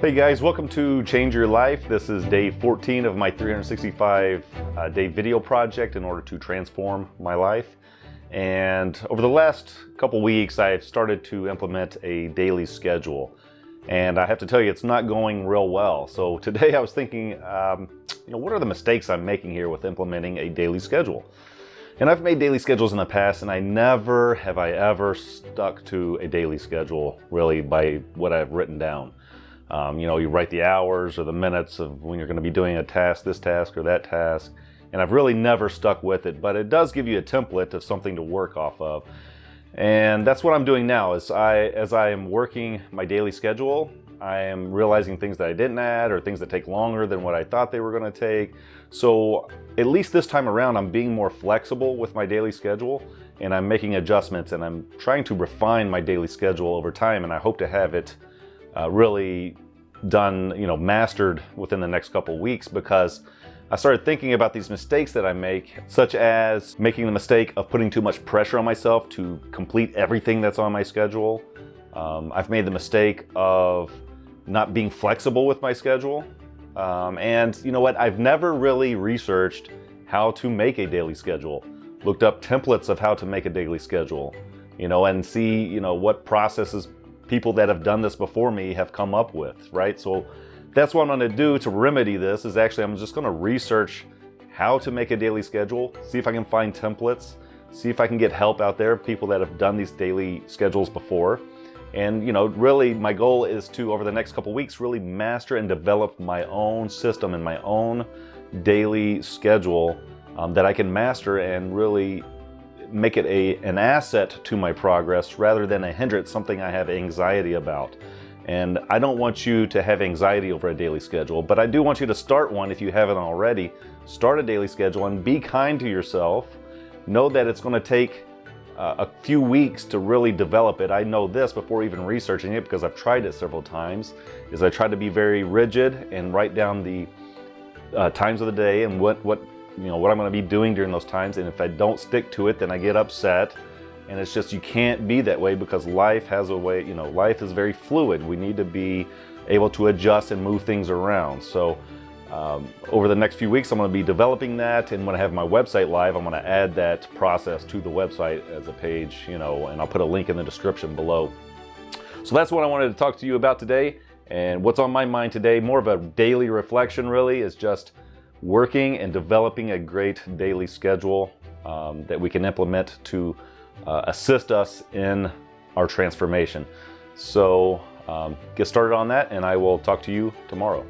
Hey guys, welcome to Change Your Life. This is day 14 of my 365 day video project in order to transform my life. And over the last couple weeks, I've started to implement a daily schedule. And I have to tell you, it's not going real well. So today I was thinking, what are the mistakes I'm making here with implementing a daily schedule? And I've made daily schedules in the past, and I never have I ever stuck to a daily schedule really by what I've written down. You write the hours or the minutes of when you're going to be doing a task, this task or that task, and I've really never stuck with it, but it does give you a template of something to work off of. And that's what I'm doing now. As I am working my daily schedule, I am realizing things that I didn't add or things that take longer than what I thought they were going to take. So at least this time around, I'm being more flexible with my daily schedule, and I'm making adjustments, and I'm trying to refine my daily schedule over time, and I hope to have it really done, mastered within the next couple weeks, because I started thinking about these mistakes that I make, such as making the mistake of putting too much pressure on myself to complete everything that's on my schedule. I've made the mistake of not being flexible with my schedule. And you know what? I've never really researched how to make a daily schedule, looked up templates of how to make a daily schedule, and see, what processes people that have done this before me have come up with, right? So that's what I'm going to do to remedy this. Is actually I'm just going to research how to make a daily schedule, see if I can find templates, see if I can get help out there, people that have done these daily schedules before. And really my goal is to, over the next couple weeks, really master and develop my own system and my own daily schedule that I can master and really make it an asset to my progress rather than a hindrance, something I have anxiety about. And I don't want you to have anxiety over a daily schedule, but I do want you to start one if you haven't already. Start a daily schedule and be kind to yourself. Know that it's going to take a few weeks to really develop it. I know this before even researching it, because I've tried it several times. I try to be very rigid and write down the times of the day and what I'm going to be doing during those times. And if I don't stick to it, then I get upset. And it's just, you can't be that way, because life has a way, life is very fluid. We need to be able to adjust and move things around. So over the next few weeks, I'm going to be developing that. And when I have my website live, I'm going to add that process to the website as a page, and I'll put a link in the description below. So that's what I wanted to talk to you about today. And what's on my mind today, more of a daily reflection really, is just working and developing a great daily schedule that we can implement to assist us in our transformation. So get started on that, and I will talk to you tomorrow.